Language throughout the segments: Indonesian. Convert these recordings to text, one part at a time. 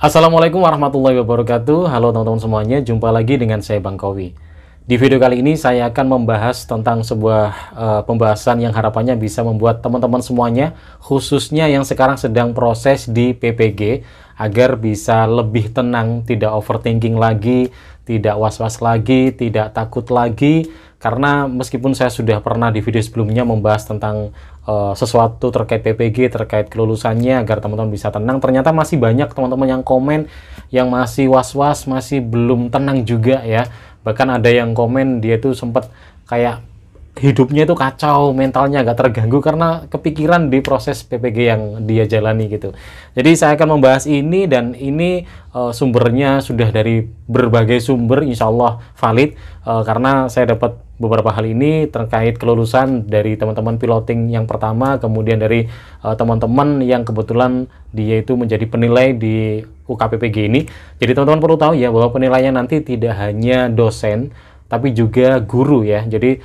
Assalamualaikum warahmatullahi wabarakatuh. Halo teman-teman semuanya, jumpa lagi dengan saya Bang Kowi. Di video kali ini saya akan membahas tentang sebuah pembahasan yang harapannya bisa membuat teman-teman semuanya, khususnya yang sekarang sedang proses di PPG, agar bisa lebih tenang, tidak overthinking lagi, tidak was-was lagi, tidak takut lagi. Karena meskipun saya sudah pernah di video sebelumnya membahas tentang sesuatu terkait PPG, terkait kelulusannya, agar teman-teman bisa tenang, ternyata masih banyak teman-teman yang komen yang masih was-was, masih belum tenang juga ya. Bahkan ada yang komen dia tuh sempat kayak hidupnya itu kacau, mentalnya agak terganggu karena kepikiran di proses PPG yang dia jalani gitu. Jadi saya akan membahas ini, dan ini sumbernya sudah dari berbagai sumber, insya Allah valid, karena saya dapat beberapa hal ini terkait kelulusan dari teman-teman piloting yang pertama, kemudian dari teman-teman yang kebetulan dia itu menjadi penilai di UKPPG ini. Jadi teman-teman perlu tahu ya bahwa penilainya nanti tidak hanya dosen, tapi juga guru ya. Jadi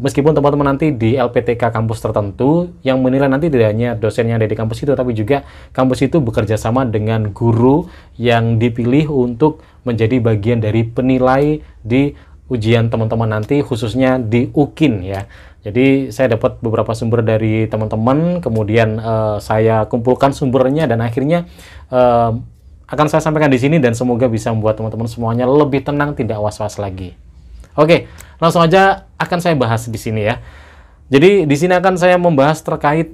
meskipun teman-teman nanti di LPTK kampus tertentu, yang menilai nanti tidak hanya dosen yang ada di kampus itu, tapi juga kampus itu bekerja sama dengan guru yang dipilih untuk menjadi bagian dari penilai di ujian teman-teman nanti, khususnya di UKIN ya. Jadi saya dapat beberapa sumber dari teman-teman, kemudian saya kumpulkan sumbernya, dan akhirnya akan saya sampaikan di sini, dan semoga bisa membuat teman-teman semuanya lebih tenang, tidak was-was lagi. Oke, langsung aja akan saya bahas di sini ya. Jadi di sini akan saya membahas terkait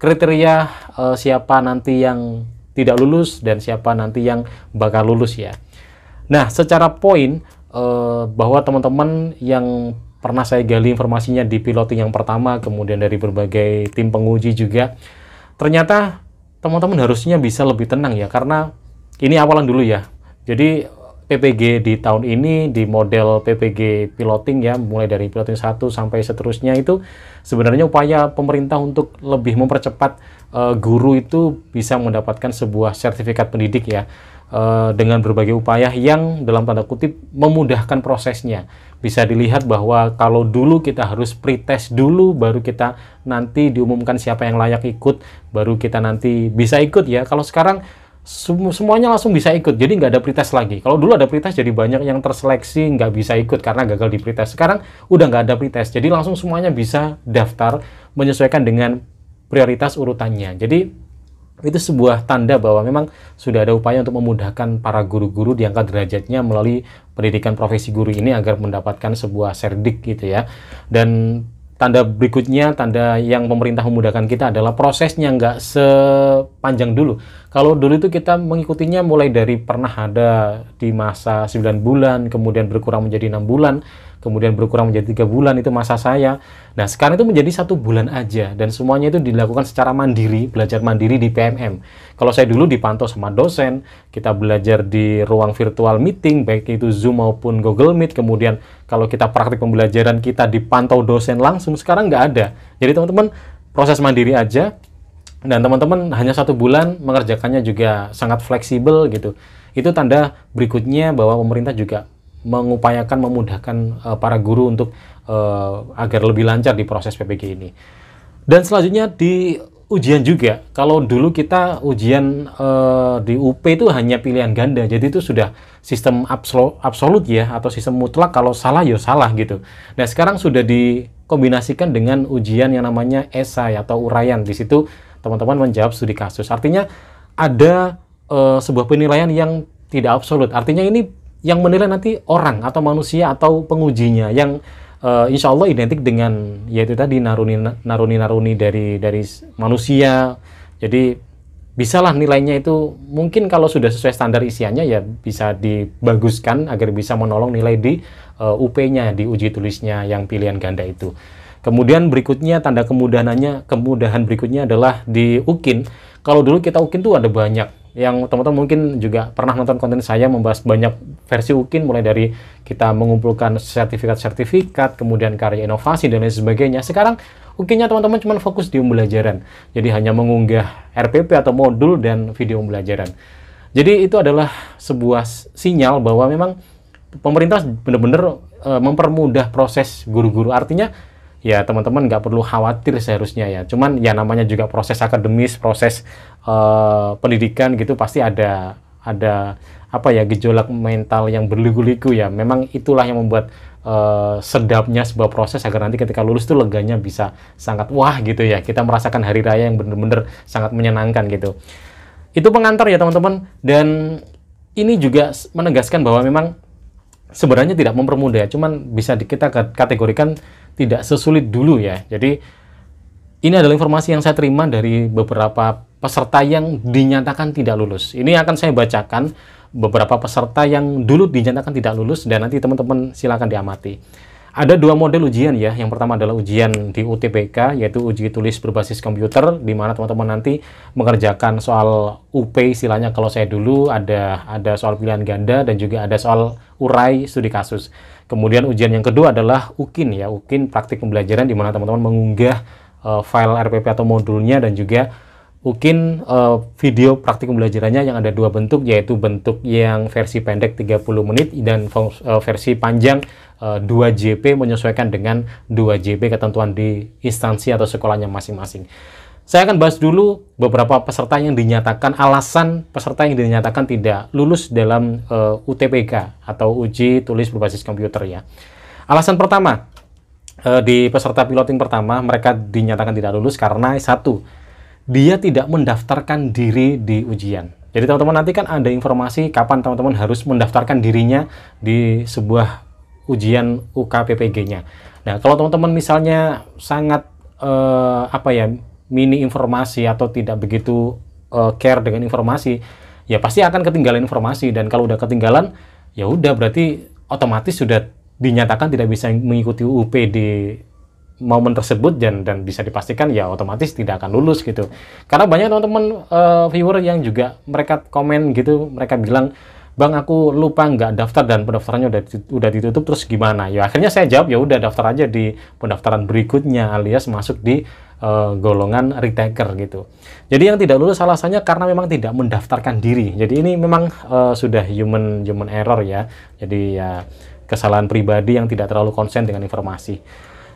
kriteria siapa nanti yang tidak lulus dan siapa nanti yang bakal lulus ya. Nah, secara poin bahwa teman-teman yang pernah saya gali informasinya di piloting yang pertama, kemudian dari berbagai tim penguji juga, ternyata teman-teman harusnya bisa lebih tenang ya, karena ini awalan dulu ya. Jadi PPG di tahun ini, di model PPG piloting ya, mulai dari piloting 1 sampai seterusnya, itu sebenarnya upaya pemerintah untuk lebih mempercepat guru itu bisa mendapatkan sebuah sertifikat pendidik ya, dengan berbagai upaya yang dalam tanda kutip memudahkan prosesnya. Bisa dilihat bahwa kalau dulu kita harus pretest dulu, baru kita nanti diumumkan siapa yang layak ikut, baru kita nanti bisa ikut ya. Kalau sekarang semuanya langsung bisa ikut, jadi nggak ada pretest lagi. Kalau dulu ada pretest, jadi banyak yang terseleksi nggak bisa ikut karena gagal di pretest. Sekarang udah nggak ada pretest, jadi langsung semuanya bisa daftar menyesuaikan dengan prioritas urutannya. Jadi itu sebuah tanda bahwa memang sudah ada upaya untuk memudahkan para guru-guru diangkat derajatnya melalui pendidikan profesi guru ini agar mendapatkan sebuah serdik gitu ya. Dan tanda berikutnya, tanda yang pemerintah memudahkan kita adalah prosesnya nggak sepanjang dulu. Kalau dulu itu kita mengikutinya mulai dari pernah ada di masa 9 bulan, kemudian berkurang menjadi 6 bulan, kemudian berkurang menjadi 3 bulan, itu masa saya. Nah, sekarang itu menjadi 1 bulan aja, dan semuanya itu dilakukan secara mandiri, belajar mandiri di PMM. Kalau saya dulu dipantau sama dosen, kita belajar di ruang virtual meeting, baik itu Zoom maupun Google Meet, kemudian kalau kita praktik pembelajaran kita dipantau dosen langsung. Sekarang nggak ada. Jadi teman-teman proses mandiri aja, dan teman-teman hanya 1 bulan mengerjakannya juga sangat fleksibel gitu. Itu tanda berikutnya bahwa pemerintah juga mengupayakan memudahkan para guru untuk agar lebih lancar di proses PPG ini. Dan selanjutnya di ujian juga. Kalau dulu kita ujian di UP itu hanya pilihan ganda, jadi itu sudah sistem absolut ya, atau sistem mutlak, kalau salah ya salah gitu. Nah, sekarang sudah dikombinasikan dengan ujian yang namanya esai atau uraian. Di situ teman-teman menjawab studi kasus. Artinya ada sebuah penilaian yang tidak absolut. Artinya ini yang menilai nanti orang atau manusia atau pengujinya yang insya Allah identik dengan yaitu tadi naruni dari manusia. Jadi bisalah nilainya itu, mungkin kalau sudah sesuai standar isiannya ya bisa dibaguskan agar bisa menolong nilai di UP-nya, di uji tulisnya yang pilihan ganda itu. Kemudian berikutnya tanda kemudahan berikutnya adalah di UKIN. Kalau dulu kita UKIN tuh ada banyak, yang teman-teman mungkin juga pernah nonton konten saya membahas banyak versi UKIN, mulai dari kita mengumpulkan sertifikat, kemudian karya inovasi dan lain sebagainya. Sekarang UKIN-nya teman-teman cuma fokus di pembelajaran, jadi hanya mengunggah RPP atau modul dan video pembelajaran. Jadi itu adalah sebuah sinyal bahwa memang pemerintah benar-benar mempermudah proses guru-guru. Artinya ya teman-teman nggak perlu khawatir seharusnya ya. Cuman ya namanya juga proses akademis, proses pendidikan gitu, pasti ada apa ya, gejolak mental yang berliku-liku ya. Memang itulah yang membuat sedapnya sebuah proses agar nanti ketika lulus itu leganya bisa sangat wah gitu ya. Kita merasakan hari raya yang benar-benar sangat menyenangkan gitu. Itu pengantar ya teman-teman, dan ini juga menegaskan bahwa memang sebenarnya tidak mempermudah, cuman bisa kita kategorikan tidak sesulit dulu ya. Jadi ini adalah informasi yang saya terima dari beberapa peserta yang dinyatakan tidak lulus. Ini akan saya bacakan beberapa peserta yang dulu dinyatakan tidak lulus, dan nanti teman-teman silakan diamati. Ada dua model ujian ya. Yang pertama adalah ujian di UTBK, yaitu uji tulis berbasis komputer, di mana teman-teman nanti mengerjakan soal UP istilahnya. Kalau saya dulu ada soal pilihan ganda dan juga ada soal urai studi kasus. Kemudian ujian yang kedua adalah UKIN ya, UKIN praktik pembelajaran, di mana teman-teman mengunggah file RPP atau modulnya, dan juga UKIN video praktik pembelajarannya yang ada dua bentuk, yaitu bentuk yang versi pendek 30 menit dan versi panjang 2 JP menyesuaikan dengan 2 JP ketentuan di instansi atau sekolahnya masing-masing. Saya akan bahas dulu beberapa peserta yang dinyatakan, alasan peserta yang dinyatakan tidak lulus dalam UTBK atau uji tulis berbasis komputer ya. Alasan pertama, di peserta piloting pertama, mereka dinyatakan tidak lulus karena satu, dia tidak mendaftarkan diri di ujian. Jadi teman-teman nanti kan ada informasi kapan teman-teman harus mendaftarkan dirinya di sebuah ujian UKPPG-nya. Nah, kalau teman-teman misalnya sangat mini informasi atau tidak begitu care dengan informasi, ya pasti akan ketinggalan informasi, dan kalau udah ketinggalan ya udah berarti otomatis sudah dinyatakan tidak bisa mengikuti UP di momen tersebut, dan bisa dipastikan ya otomatis tidak akan lulus gitu. Karena banyak teman-teman viewer yang juga mereka komen gitu, mereka bilang, "Bang, aku lupa nggak daftar dan pendaftarannya udah ditutup, terus gimana?" Ya akhirnya saya jawab, ya udah daftar aja di pendaftaran berikutnya, alias masuk di golongan retaker gitu. Jadi yang tidak lulus alasannya karena memang tidak mendaftarkan diri. Jadi ini memang sudah human error ya. Jadi ya kesalahan pribadi yang tidak terlalu konsen dengan informasi.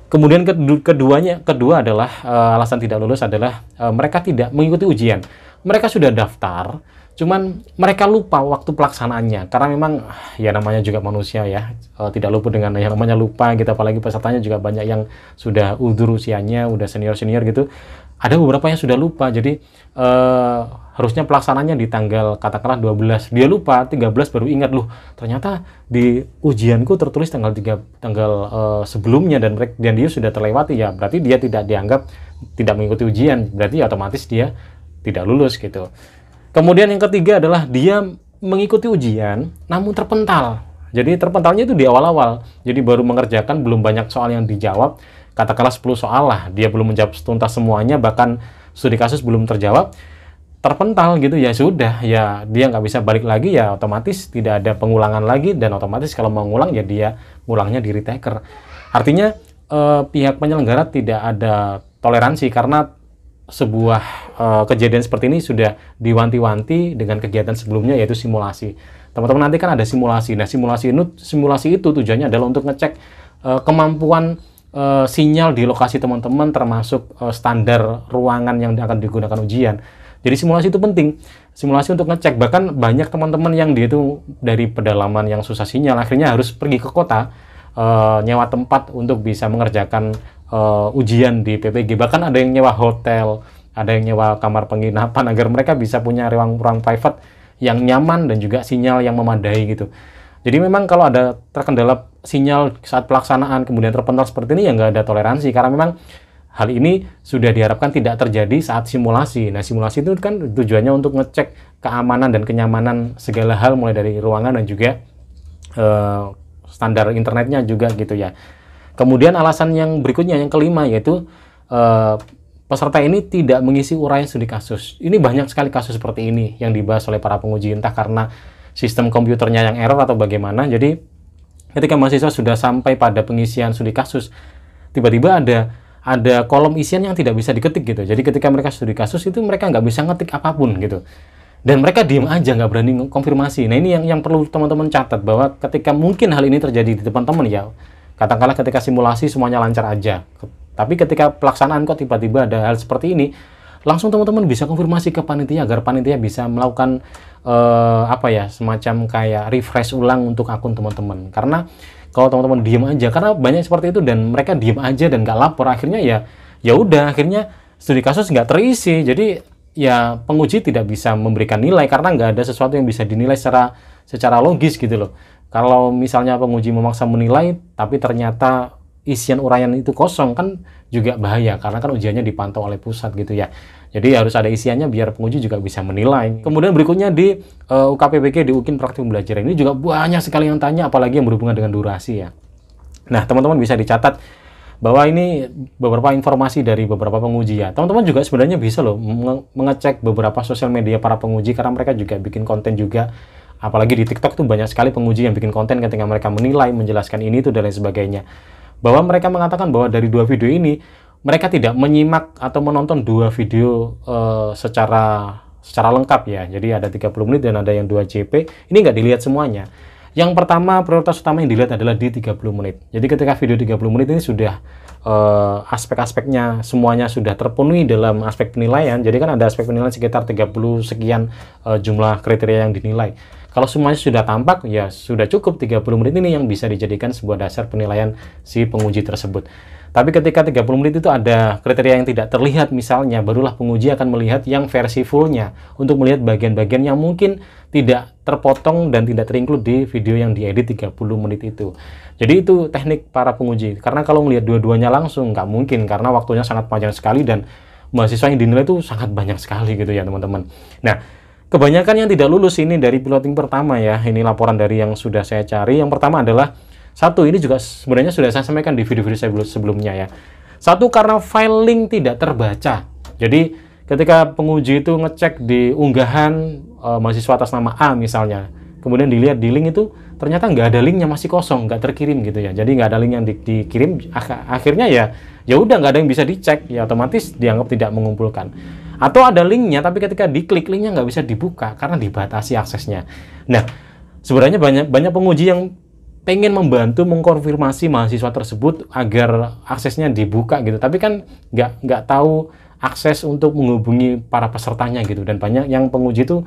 Kemudian kedua adalah alasan tidak lulus adalah mereka tidak mengikuti ujian. Mereka sudah daftar, cuman mereka lupa waktu pelaksanaannya, karena memang ya namanya juga manusia ya, tidak luput dengan yang namanya lupa gitu. Apalagi pesertanya juga banyak yang sudah udur usianya, udah senior gitu. Ada beberapa yang sudah lupa, jadi harusnya pelaksanaannya di tanggal katakanlah 12, dia lupa 13 baru ingat, loh ternyata di ujianku tertulis tanggal sebelumnya, dan dia sudah terlewati, ya berarti dia tidak dianggap tidak mengikuti ujian, berarti ya otomatis dia tidak lulus gitu. Kemudian yang ketiga adalah dia mengikuti ujian namun terpental. Jadi terpentalnya itu di awal-awal, jadi baru mengerjakan, belum banyak soal yang dijawab, katakanlah 10 soal lah, dia belum menjawab tuntas semuanya, bahkan studi kasus belum terjawab, terpental gitu, ya sudah, ya dia nggak bisa balik lagi, ya otomatis tidak ada pengulangan lagi, dan otomatis kalau mau ngulang ya dia ngulangnya di retaker. Artinya pihak penyelenggara tidak ada toleransi, karena sebuah kejadian seperti ini sudah diwanti-wanti dengan kegiatan sebelumnya, yaitu simulasi. Teman-teman nanti kan ada simulasi. Nah, simulasi itu tujuannya adalah untuk ngecek kemampuan sinyal di lokasi teman-teman, termasuk standar ruangan yang akan digunakan ujian. Jadi simulasi itu penting. Simulasi untuk ngecek. Bahkan banyak teman-teman yang dia itu dari pedalaman yang susah sinyal, akhirnya harus pergi ke kota, nyewa tempat untuk bisa mengerjakan ujian di PPG. Bahkan ada yang nyewa hotel, ada yang nyewa kamar penginapan agar mereka bisa punya ruang private yang nyaman dan juga sinyal yang memadai gitu. Jadi memang kalau ada terkendala sinyal saat pelaksanaan kemudian terpental seperti ini, ya nggak ada toleransi, karena memang hal ini sudah diharapkan tidak terjadi saat simulasi. Nah, simulasi itu kan tujuannya untuk ngecek keamanan dan kenyamanan segala hal, mulai dari ruangan dan juga standar internetnya juga gitu ya. Kemudian alasan yang berikutnya, yang kelima, yaitu peserta ini tidak mengisi uraian studi kasus. Ini banyak sekali kasus seperti ini yang dibahas oleh para penguji, entah karena sistem komputernya yang error atau bagaimana. Jadi ketika mahasiswa sudah sampai pada pengisian studi kasus, tiba-tiba ada kolom isian yang tidak bisa diketik gitu. Jadi ketika mereka studi kasus itu mereka nggak bisa ngetik apapun gitu. Dan mereka diem aja, nggak berani konfirmasi. Nah, ini yang perlu teman-teman catat, bahwa ketika mungkin hal ini terjadi di depan teman ya, Katakanlah ketika simulasi semuanya lancar aja. Tapi ketika pelaksanaan kok tiba-tiba ada hal seperti ini, langsung teman-teman bisa konfirmasi ke panitia agar panitia bisa melakukan apa ya, semacam kayak refresh ulang untuk akun teman-teman. Karena kalau teman-teman diem aja, karena banyak seperti itu dan mereka diem aja dan nggak lapor, akhirnya ya udah, akhirnya studi kasus nggak terisi. Jadi ya penguji tidak bisa memberikan nilai karena nggak ada sesuatu yang bisa dinilai secara logis gitu loh. Kalau misalnya penguji memaksa menilai tapi ternyata isian uraian itu kosong, kan juga bahaya karena kan ujiannya dipantau oleh pusat gitu ya. Jadi harus ada isiannya biar penguji juga bisa menilai. Kemudian berikutnya di UKPBK, di UKIN praktik pembelajaran ini juga banyak sekali yang tanya, apalagi yang berhubungan dengan durasi ya. Nah, teman-teman bisa dicatat bahwa ini beberapa informasi dari beberapa penguji ya. Teman-teman juga sebenarnya bisa loh mengecek beberapa sosial media para penguji karena mereka juga bikin konten juga. Apalagi di TikTok tuh banyak sekali penguji yang bikin konten ketika mereka menilai, menjelaskan ini itu dan lain sebagainya. Bahwa mereka mengatakan bahwa dari 2 video ini mereka tidak menyimak atau menonton 2 video secara lengkap ya. Jadi ada 30 menit dan ada yang 2 JP. Ini nggak dilihat semuanya. Yang pertama, prioritas utama yang dilihat adalah di 30 menit. Jadi ketika video 30 menit ini sudah aspek-aspeknya semuanya sudah terpenuhi dalam aspek penilaian. Jadi kan ada aspek penilaian sekitar 30 sekian jumlah kriteria yang dinilai. Kalau semuanya sudah tampak, ya sudah cukup 30 menit ini yang bisa dijadikan sebuah dasar penilaian si penguji tersebut. Tapi ketika 30 menit itu ada kriteria yang tidak terlihat misalnya, barulah penguji akan melihat yang versi fullnya untuk melihat bagian-bagian yang mungkin tidak terpotong dan tidak terinclude di video yang diedit 30 menit itu. Jadi itu teknik para penguji. Karena kalau melihat dua-duanya langsung nggak mungkin karena waktunya sangat panjang sekali dan mahasiswa yang dinilai itu sangat banyak sekali gitu ya teman-teman. Nah, kebanyakan yang tidak lulus ini dari piloting pertama ya. Ini laporan dari yang sudah saya cari. Yang pertama adalah satu, ini juga sebenarnya sudah saya sampaikan di video-video saya sebelumnya ya. Satu, karena file link tidak terbaca. Jadi ketika penguji itu ngecek di unggahan mahasiswa atas nama A misalnya, kemudian dilihat di link itu ternyata nggak ada linknya, masih kosong, nggak terkirim gitu ya. Jadi nggak ada link yang dikirim, akhirnya ya udah nggak ada yang bisa dicek, ya otomatis dianggap tidak mengumpulkan. Atau ada linknya tapi ketika diklik linknya nggak bisa dibuka karena dibatasi aksesnya. Nah, sebenarnya banyak penguji yang pengen membantu mengkonfirmasi mahasiswa tersebut agar aksesnya dibuka gitu, tapi kan nggak tahu akses untuk menghubungi para pesertanya gitu. Dan banyak yang penguji itu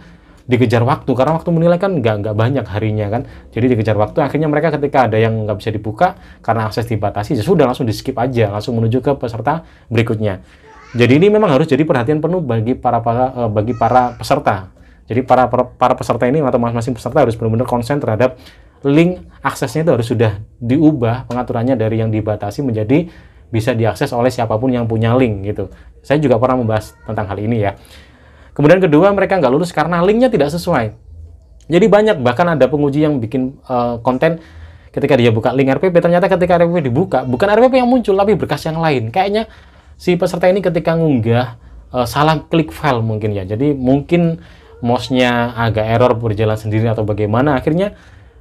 dikejar waktu karena waktu menilai kan nggak banyak harinya kan, jadi dikejar waktu. Akhirnya mereka ketika ada yang nggak bisa dibuka karena akses dibatasi, ya sudah langsung di skip aja, langsung menuju ke peserta berikutnya. Jadi ini memang harus jadi perhatian penuh bagi para peserta. Jadi para peserta ini atau masing-masing peserta harus benar-benar konsen terhadap link aksesnya itu harus sudah diubah pengaturannya dari yang dibatasi menjadi bisa diakses oleh siapapun yang punya link gitu. Saya juga pernah membahas tentang hal ini ya. Kemudian kedua, mereka nggak lulus karena linknya tidak sesuai. Jadi banyak, bahkan ada penguji yang bikin konten ketika dia buka link RPP, ternyata ketika RPP dibuka, bukan RPP yang muncul, tapi berkas yang lain. Kayaknya si peserta ini ketika ngunggah salah klik file mungkin ya. Jadi mungkin mouse-nya agak error berjalan sendiri atau bagaimana, akhirnya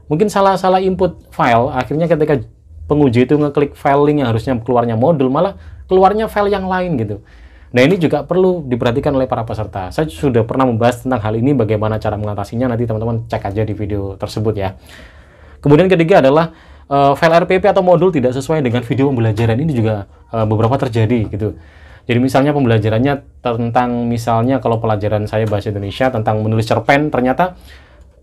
mungkin salah input file, akhirnya ketika penguji itu ngeklik file link yang harusnya keluarnya modul, malah keluarnya file yang lain gitu. Nah, ini juga perlu diperhatikan oleh para peserta. Saya sudah pernah membahas tentang hal ini, bagaimana cara mengatasinya, nanti teman-teman cek aja di video tersebut ya. Kemudian ketiga adalah file RPP atau modul tidak sesuai dengan video pembelajaran. Ini juga beberapa terjadi gitu. Jadi misalnya pembelajarannya tentang, misalnya kalau pelajaran saya bahasa Indonesia tentang menulis cerpen, ternyata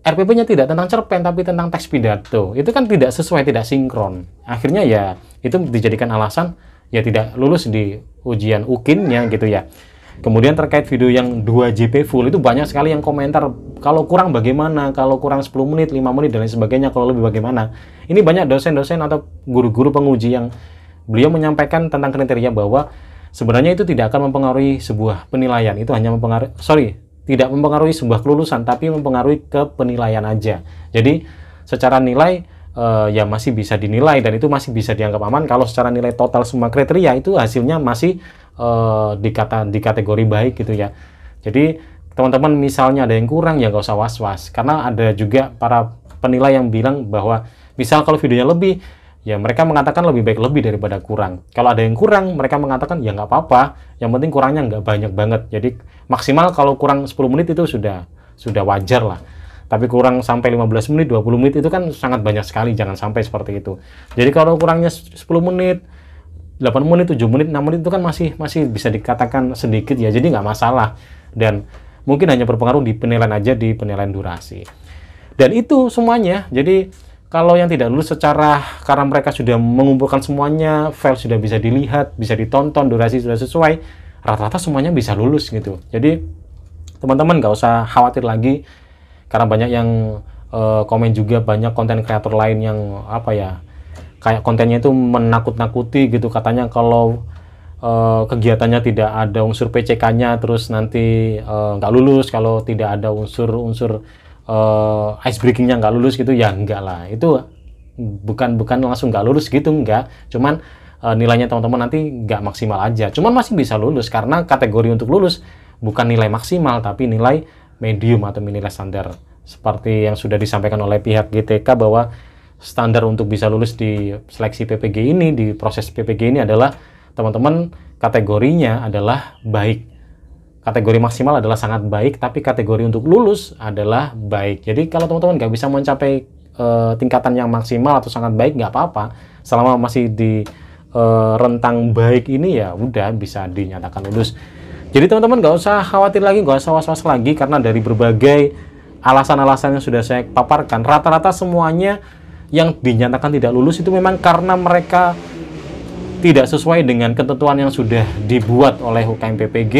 RPP-nya tidak tentang cerpen tapi tentang teks pidato. Itu kan tidak sesuai, tidak sinkron. Akhirnya ya itu dijadikan alasan ya tidak lulus di ujian UKIN-nya gitu ya. Kemudian terkait video yang 2 JP full, itu banyak sekali yang komentar kalau kurang bagaimana, kalau kurang 10 menit, 5 menit dan lain sebagainya, kalau lebih bagaimana. Ini banyak dosen-dosen atau guru-guru penguji yang beliau menyampaikan tentang kriteria bahwa sebenarnya itu tidak akan mempengaruhi sebuah penilaian. Itu hanya tidak mempengaruhi sebuah kelulusan, tapi mempengaruhi ke penilaian aja. Jadi secara nilai ya masih bisa dinilai dan itu masih bisa dianggap aman kalau secara nilai total semua kriteria itu hasilnya masih di kategori baik gitu ya. Jadi teman-teman misalnya ada yang kurang ya nggak usah was-was, karena ada juga para penilai yang bilang bahwa misal kalau videonya lebih, ya mereka mengatakan lebih baik lebih daripada kurang. Kalau ada yang kurang, mereka mengatakan ya nggak apa-apa, yang penting kurangnya nggak banyak banget. Jadi maksimal kalau kurang 10 menit itu sudah wajar lah. tapi kurang sampai 15 menit, 20 menit itu kan sangat banyak sekali, jangan sampai seperti itu. Jadi kalau kurangnya 10 menit, 8 menit, 7 menit, 6 menit itu kan masih bisa dikatakan sedikit ya, jadi nggak masalah. Dan mungkin hanya berpengaruh di penilaian aja, di penilaian durasi. Dan itu semuanya. Jadi kalau yang tidak lulus karena mereka sudah mengumpulkan semuanya, file sudah bisa dilihat, bisa ditonton, durasi sudah sesuai, rata-rata semuanya bisa lulus gitu. Jadi teman-teman nggak usah khawatir lagi, karena banyak yang komen juga, banyak konten kreator lain yang kayak kontennya itu menakut-nakuti gitu, katanya kalau kegiatannya tidak ada unsur PCK-nya terus nanti nggak lulus, kalau tidak ada unsur ice breaking-nya nggak lulus gitu. Ya enggak lah, itu bukan langsung nggak lulus gitu, enggak, cuman nilainya teman-teman nanti nggak maksimal aja, cuman masih bisa lulus karena kategori untuk lulus bukan nilai maksimal tapi nilai medium atau nilai standar, seperti yang sudah disampaikan oleh pihak GTK bahwa standar untuk bisa lulus di seleksi PPG ini, di proses PPG ini adalah teman-teman kategorinya adalah baik. Kategori maksimal adalah sangat baik, tapi kategori untuk lulus adalah baik. Jadi kalau teman-teman nggak bisa mencapai tingkatan yang maksimal atau sangat baik, nggak apa-apa. Selama masih di rentang baik ini, ya udah bisa dinyatakan lulus. Jadi teman-teman nggak usah khawatir lagi, nggak usah was-was lagi, karena dari berbagai alasan-alasan yang sudah saya paparkan, rata-rata semuanya yang dinyatakan tidak lulus itu memang karena mereka tidak sesuai dengan ketentuan yang sudah dibuat oleh UKM PPG.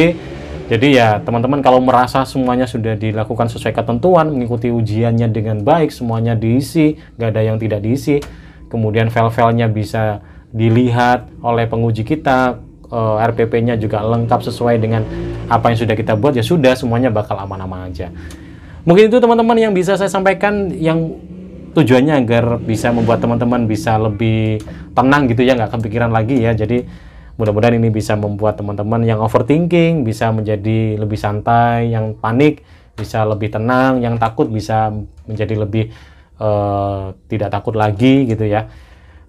Jadi ya teman-teman kalau merasa semuanya sudah dilakukan sesuai ketentuan, mengikuti ujiannya dengan baik, semuanya diisi, nggak ada yang tidak diisi, kemudian file-filenya bisa dilihat oleh penguji kita, RPP-nya juga lengkap sesuai dengan apa yang sudah kita buat, ya sudah, semuanya bakal aman-aman aja. Mungkin itu teman-teman yang bisa saya sampaikan, yang tujuannya agar bisa membuat teman-teman bisa lebih tenang gitu ya, nggak kepikiran lagi ya. Jadi mudah-mudahan ini bisa membuat teman-teman yang overthinking bisa menjadi lebih santai, yang panik bisa lebih tenang, yang takut bisa menjadi lebih tidak takut lagi gitu ya.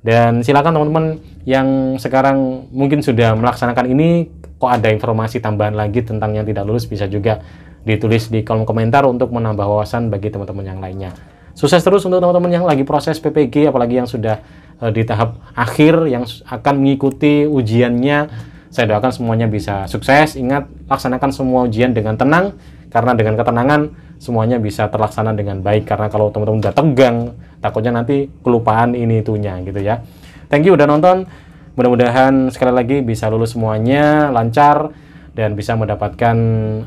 Dan silakan teman-teman yang sekarang mungkin sudah melaksanakan ini, kok ada informasi tambahan lagi tentang yang tidak lulus, bisa juga ditulis di kolom komentar untuk menambah wawasan bagi teman-teman yang lainnya. Sukses terus untuk teman-teman yang lagi proses PPG, apalagi yang sudah di tahap akhir, yang akan mengikuti ujiannya. Saya doakan semuanya bisa sukses. Ingat, laksanakan semua ujian dengan tenang, karena dengan ketenangan semuanya bisa terlaksana dengan baik. Karena kalau teman-teman udah tegang, takutnya nanti kelupaan ini itunya gitu ya. Thank you udah nonton. Mudah-mudahan sekali lagi bisa lulus semuanya lancar dan bisa mendapatkan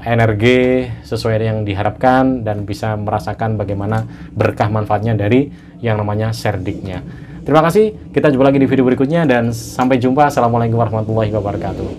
energi sesuai yang diharapkan, dan bisa merasakan bagaimana berkah manfaatnya dari yang namanya Serdiknya. Terima kasih, kita jumpa lagi di video berikutnya, dan sampai jumpa. Assalamualaikum warahmatullahi wabarakatuh.